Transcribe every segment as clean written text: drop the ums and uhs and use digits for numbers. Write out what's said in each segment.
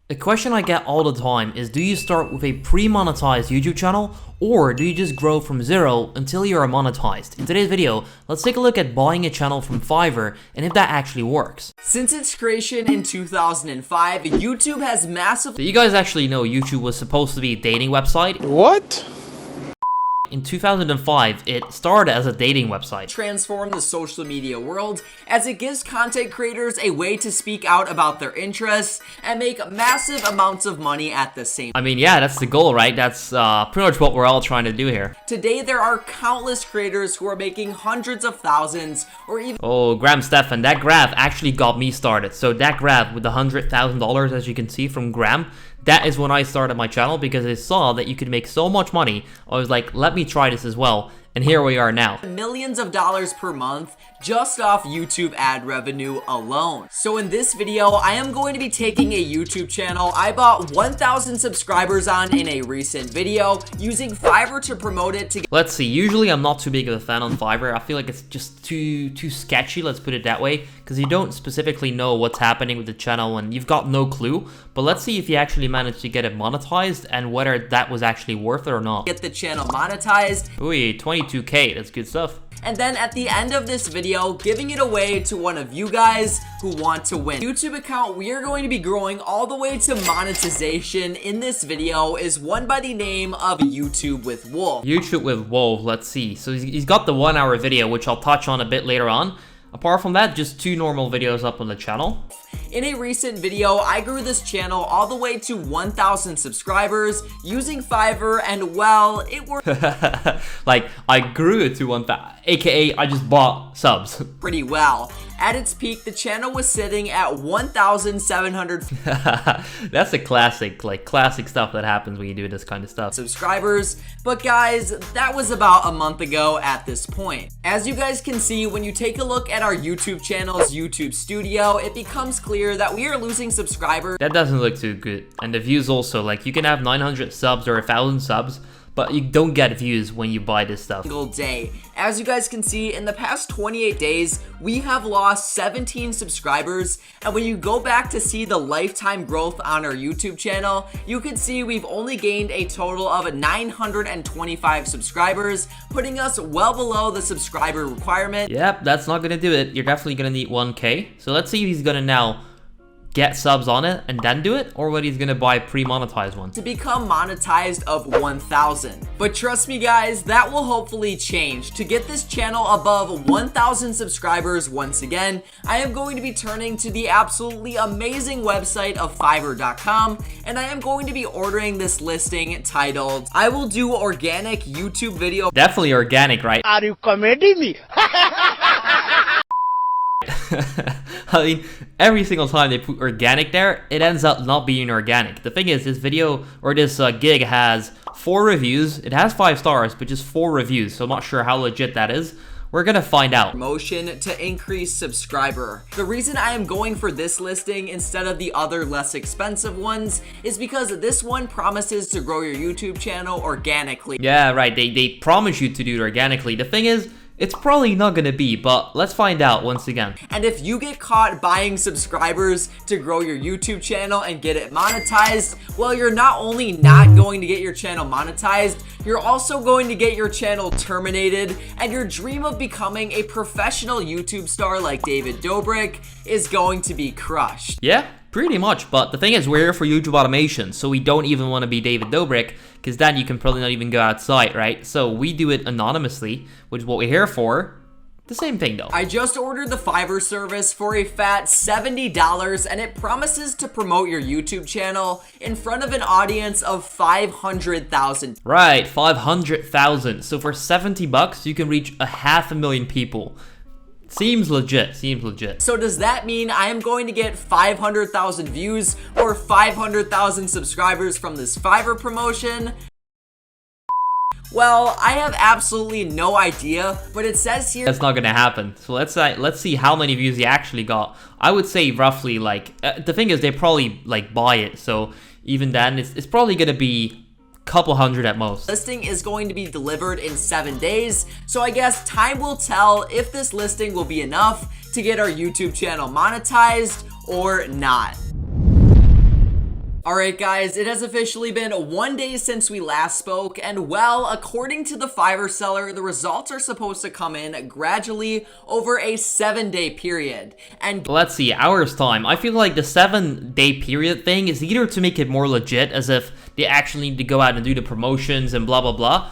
A question I get all the time is, do you start with a pre-monetized YouTube channel, or do you just grow from zero until you are monetized? In today's video, let's take a look at buying a channel from Fiverr and if that actually works. Since its creation in 2005, YouTube has massively... So you guys actually know YouTube was supposed to be a dating website? What? In 2005, it started as a dating website. Transformed the social media world as it gives content creators a way to speak out about their interests and make massive amounts of money at the same time. I mean, yeah, that's the goal, right? That's pretty much what we're all trying to do here. Today, there are countless creators who are making hundreds of thousands or even... Oh, Graham Stefan, that graph actually got me started. So that graph with the $100,000, as you can see from Graham, that is when I started my channel because I saw that you could make so much money. I was like, let me try this as well. And here we are now. Millions of dollars per month just off YouTube ad revenue alone. So in this video, I am going to be taking a YouTube channel I bought 1,000 subscribers on in a recent video, using Fiverr to promote it to... Let's see, usually I'm not too big of a fan on Fiverr. I feel like it's just too sketchy, let's put it that way, because you don't specifically know what's happening with the channel and you've got no clue. But let's see if you actually managed to get it monetized and whether that was actually worth it or not. Get the channel monetized. Ooh, 22K, that's good stuff. And then at the end of this video, giving it away to one of you guys who want to win. YouTube account we are going to be growing all the way to monetization in this video is one by the name of YouTube with Wolf. YouTube with Wolf, let's see. So he's got the 1 hour video, which I'll touch on a bit later on. Apart from that, just 2 normal videos up on the channel. In a recent video, I grew this channel all the way to 1,000 subscribers using Fiverr, and well, it worked like, I grew it to 1,000, aka I just bought subs. Pretty well. At its peak, the channel was sitting at 1,700 That's a classic, like classic stuff that happens when you do this kind of stuff. subscribers, but guys, that was about a month ago at this point. As you guys can see, when you take a look at our YouTube channel's YouTube studio, it becomes clear that we are losing subscribers. That doesn't look too good. And the views also, like you can have 900 subs or 1,000 subs, but you don't get views when you buy this stuff. Single day. As you guys can see, in the past 28 days, we have lost 17 subscribers, and when you go back to see the lifetime growth on our YouTube channel, you can see we've only gained a total of 925 subscribers, putting us well below the subscriber requirement. Yep, that's not gonna do it. You're definitely gonna need 1K. So let's see if he's gonna now get subs on it and then do it, or whether he's gonna buy pre-monetized one To become monetized of 1,000. But trust me guys, that will hopefully change. To get this channel above 1,000 subscribers once again, I am going to be turning to the absolutely amazing website of Fiverr.com, and I am going to be ordering this listing titled, I will do organic YouTube video. Definitely organic, right? Are you comedy me? I mean, every single time they put organic there, it ends up not being organic. The thing is, this video, or this gig has 4 reviews. It has 5 stars, but just 4 reviews, so I'm not sure how legit that is. We're gonna find out. Promotion to increase subscriber. The reason I am going for this listing instead of the other less expensive ones is because this one promises to grow your YouTube channel organically. Yeah, right, they promise you to do it organically. The thing is, it's probably not gonna be, but let's find out once again. And if you get caught buying subscribers to grow your YouTube channel and get it monetized, well, you're not only not going to get your channel monetized, you're also going to get your channel terminated, and your dream of becoming a professional YouTube star like David Dobrik is going to be crushed. Yeah, pretty much, but the thing is, we're here for YouTube automation, so we don't even want to be David Dobrik, because then you can probably not even go outside, right? So we do it anonymously, which is what we're here for. The same thing though. I just ordered the Fiverr service for a fat $70, and it promises to promote your YouTube channel in front of an audience of 500,000. Right, 500,000. So for 70 bucks, you can reach 500,000 people. Seems legit, seems legit. So does that mean I am going to get 500,000 views or 500,000 subscribers from this Fiverr promotion? Well, I have absolutely no idea, but it says here that's not gonna happen. So let's see how many views he actually got. I would say roughly, like, the thing is, they probably like buy it, so even then it's probably gonna be couple hundred at most. Listing is going to be delivered in 7 days, so I guess time will tell if this listing will be enough to get our YouTube channel monetized or not. Alright guys, it has officially been 1 day since we last spoke, and well, according to the Fiverr seller, the results are supposed to come in gradually over a 7-day period. And let's see, hours time. I feel like the 7-day period thing is either to make it more legit, as if they actually need to go out and do the promotions and blah blah blah,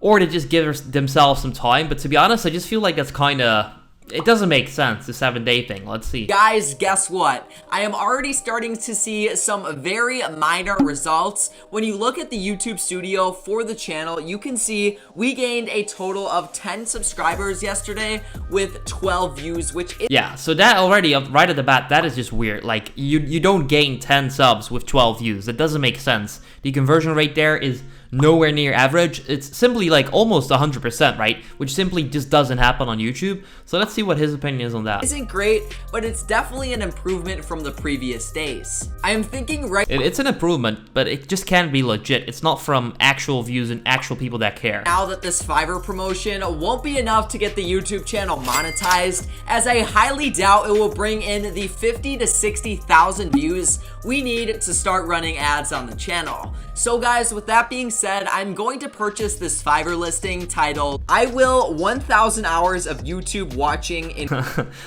or to just give themselves some time. But to be honest, I just feel like that's kind of... it doesn't make sense, the 7-day thing. Let's see. Guys, guess what? I am already starting to see some very minor results. When you look at the YouTube studio for the channel, you can see we gained a total of 10 subscribers yesterday with 12 views, which is... yeah, so that already, right at the bat, that is just weird. Like, you don't gain 10 subs with 12 views. That doesn't make sense. The conversion rate there is nowhere near average. It's simply like almost 100%, right? Which simply just doesn't happen on YouTube. So let's see what his opinion is on that. Isn't great, but it's definitely an improvement from the previous days. I am thinking it's an improvement, but it just can't be legit. It's not from actual views and actual people that care. Now that this Fiverr promotion won't be enough to get the YouTube channel monetized, as I highly doubt it will bring in the 50 to 60,000 views we need to start running ads on the channel. So guys, with that being said, I'm going to purchase this Fiverr listing titled, I will 1,000 hours of YouTube watching in...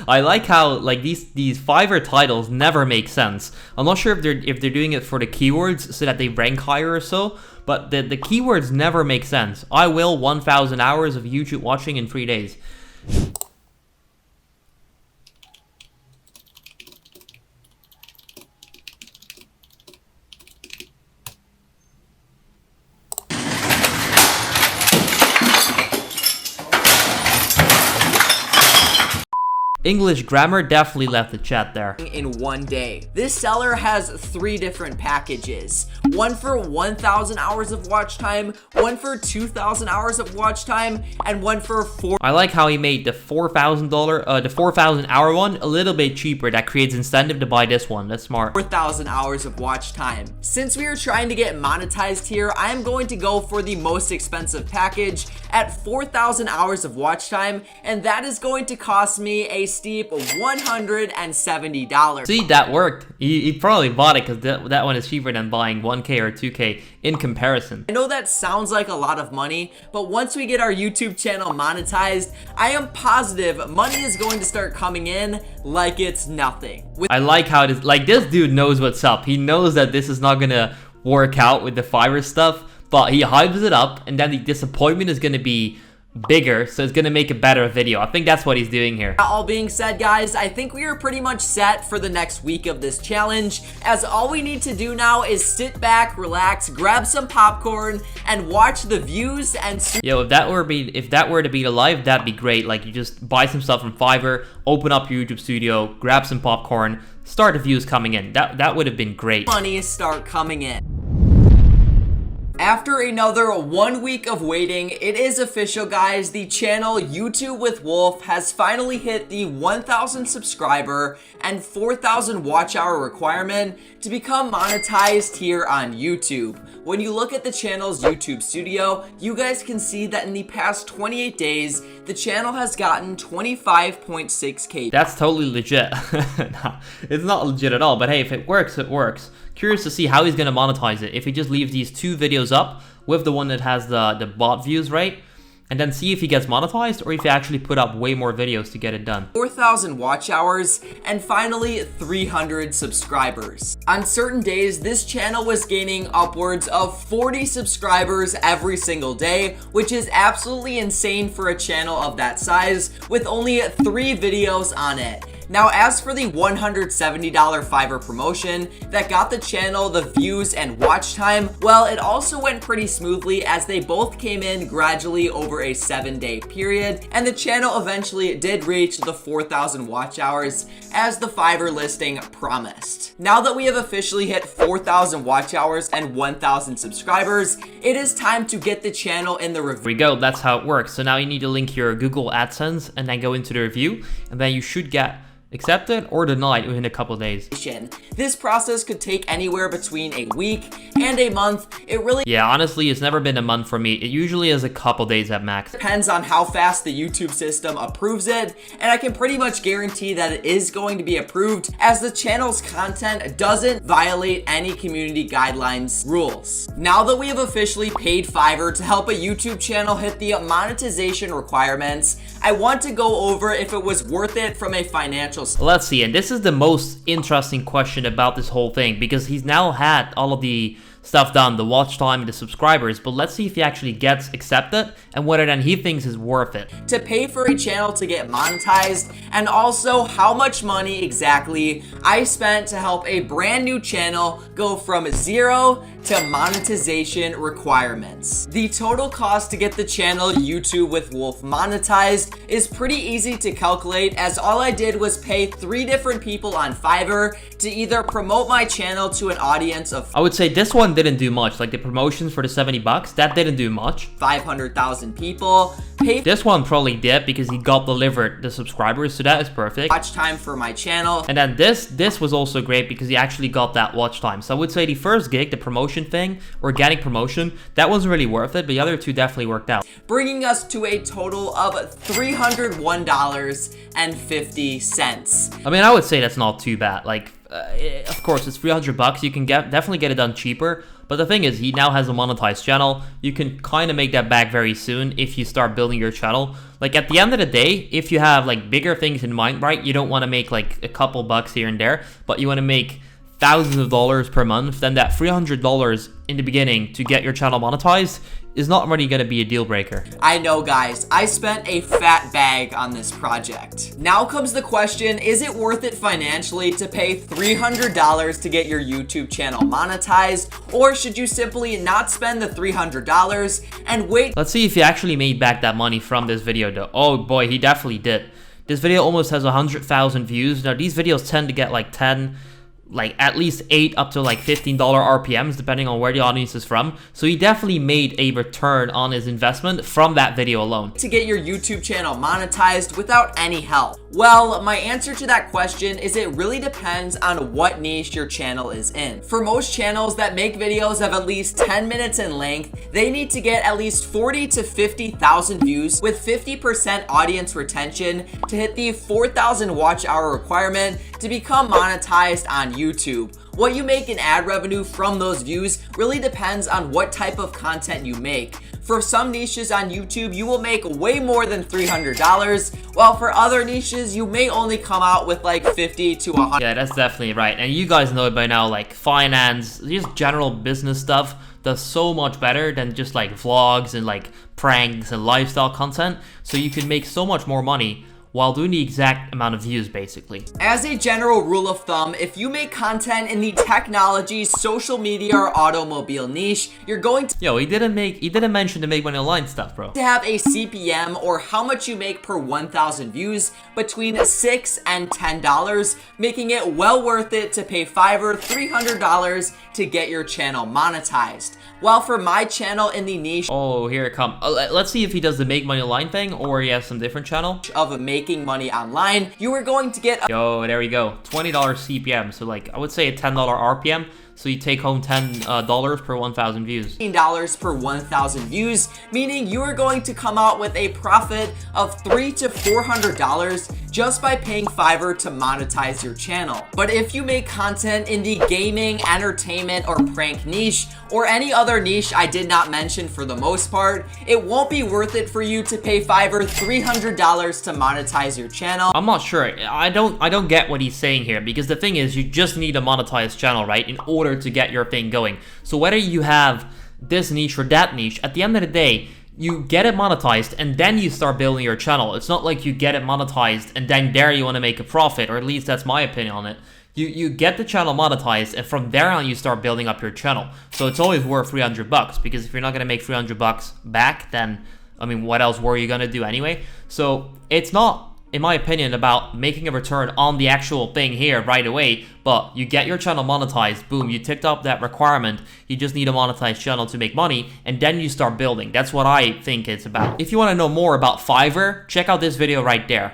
I like how like these Fiverr titles never make sense. I'm not sure if they're doing it for the keywords so that they rank higher or so, but the keywords never make sense. I will 1,000 hours of YouTube watching in 3 days. English grammar definitely left the chat there. In 1 day. This seller has 3 different packages. One for 1,000 hours of watch time, one for 2,000 hours of watch time, and one for I like how he made the $4,000, the 4,000 hour one a little bit cheaper. That creates incentive to buy this one. That's smart. 4,000 hours of watch time. Since we are trying to get monetized here, I am going to go for the most expensive package at 4,000 hours of watch time, and that is going to cost me a steep $170. See, that worked. He probably bought it because that one is cheaper than buying 1K or 2K in comparison. I know that sounds like a lot of money, but once we get our YouTube channel monetized, I am positive money is going to start coming in like it's nothing. I like how this dude knows what's up. He knows that this is not gonna work out with the Fiverr stuff, but he hypes it up, and then the disappointment is gonna be bigger, so it's gonna make a better video. I think that's what he's doing here. All being said, guys, I think we are pretty much set for the next week of this challenge, as all we need to do now is sit back, relax, grab some popcorn, and watch the views and... Yo, if that were to be live, that'd be great. Like, you just buy some stuff from Fiverr, open up your YouTube studio, grab some popcorn, start the views coming in. That would have been great. Money start coming in. After another 1 week of waiting, it is official, guys. The channel YouTube with Wolf has finally hit the 1,000 subscriber and 4,000 watch hour requirement to become monetized here on YouTube. When you look at the channel's YouTube studio, you guys can see that in the past 28 days, the channel has gotten 25.6K. That's totally legit. No, it's not legit at all, but hey, if it works, it works. Curious to see how he's gonna monetize it. If he just leaves these 2 videos up with the one that has the bot views, right? And then see if he gets monetized, or if he actually put up way more videos to get it done. 4,000 watch hours, and finally 300 subscribers. On certain days, this channel was gaining upwards of 40 subscribers every single day, which is absolutely insane for a channel of that size, with only 3 videos on it. Now, as for the $170 Fiverr promotion that got the channel the views and watch time, well, it also went pretty smoothly as they both came in gradually over a 7-day period, and the channel eventually did reach the 4,000 watch hours as the Fiverr listing promised. Now that we have officially hit 4,000 watch hours and 1,000 subscribers, it is time to get the channel in the review. There we go, that's how it works. So now you need to link your Google AdSense and then go into the review, and then you should get accepted or denied within a couple days. This process could take anywhere between a week and a month. It really honestly, it's never been a month for me. It usually is a couple days at max. Depends on how fast the YouTube system approves it, and I can pretty much guarantee that it is going to be approved as the channel's content doesn't violate any community guidelines rules. Now that we have officially paid Fiverr to help a YouTube channel hit the monetization requirements, I want to go over if it was worth it from a financial standpoint. Let's see, and this is the most interesting question about this whole thing, because he's now had all of the stuff done, the watch time and the subscribers, but let's see if he actually gets accepted and whether then he thinks is worth it. To pay for a channel to get monetized, and also how much money exactly I spent to help a brand new channel go from 0 to monetization requirements. The total cost to get the channel YouTube with Wolf monetized is pretty easy to calculate, as all I did was pay 3 different people on Fiverr to either promote my channel to an audience of I would say this one didn't do much, like the promotions for the 70 bucks, that didn't do much. 500,000 people. This one probably did because he got delivered the subscribers, so that is perfect. Watch time for my channel. And then this was also great because he actually got that watch time. So I would say the first gig, the promotion thing, organic promotion, that wasn't really worth it, but the other two definitely worked out. Bringing us to a total of $301.50. I mean, I would say that's not too bad. Like, of course, it's 300 bucks. You can definitely get it done cheaper. But the thing is, he now has a monetized channel. You can kind of make that back very soon if you start building your channel. Like, at the end of the day, if you have like bigger things in mind, right? You don't want to make like a couple bucks here and there, but you want to make thousands of dollars per month, then that $300 in the beginning to get your channel monetized is not really going to be a deal breaker. I know, guys, I spent a fat bag on this project. Now comes the question, is it worth it financially to pay $300 to get your YouTube channel monetized, or should you simply not spend the $300 and wait? Let's see if he actually made back that money from this video though. Oh boy, he definitely did. This video almost has 100,000 views. Now these videos tend to get like 10, like at least 8 up to like $15 RPMs depending on where the audience is from. So he definitely made a return on his investment from that video alone. To get your YouTube channel monetized without any help? Well, my answer to that question is it really depends on what niche your channel is in. For most channels that make videos of at least 10 minutes in length, they need to get at least 40 to 50,000 views with 50% audience retention to hit the 4,000 watch hour requirement to become monetized on YouTube. What you make in ad revenue from those views really depends on what type of content you make. For some niches on YouTube, you will make way more than $300, while for other niches, you may only come out with like 50 to 100. Yeah, that's definitely right. And you guys know it by now, like finance, just general business stuff does so much better than just like vlogs and like pranks and lifestyle content. So you can make so much more money while doing the exact amount of views, basically. As a general rule of thumb, if you make content in the technology, social media, or automobile niche, you're going to Yo, he didn't mention to make money online stuff, bro. to have a CPM, or how much you make per 1,000 views, between $6 and $10, making it well worth it to pay Fiverr $300 to get your channel monetized. While for my channel in the niche Oh, here it comes. Let's see if he does the make money online thing or he has some different channel. of making money online, you are going to get Yo, there we go. $20 CPM. So like, I would say a $10 RPM. So you take home $10 per 1,000 views. $15 per 1,000 views, meaning you are going to come out with a profit of $300 to $400 just by paying Fiverr to monetize your channel. But if you make content in the gaming, entertainment, or prank niche, or any other niche I did not mention for the most part, it won't be worth it for you to pay Fiverr $300 to monetize your channel. I'm not sure. I don't get what he's saying here, because the thing is, you just need a monetized channel, right, in order to get your thing going. So whether you have this niche or that niche, at the end of the day, you get it monetized and then you start building your channel. It's not like you get it monetized and then there you want to make a profit, or at least that's my opinion on it. You get the channel monetized and from there on you start building up your channel. So it's always worth 300 bucks, because if you're not going to make 300 bucks back, then I mean, what else were you going to do anyway? So it's not, in my opinion, about making a return on the actual thing here right away, but you get your channel monetized, boom, you ticked up that requirement, you just need a monetized channel to make money, and then you start building. That's what I think it's about. If you want to know more about Fiverr, check out this video right there.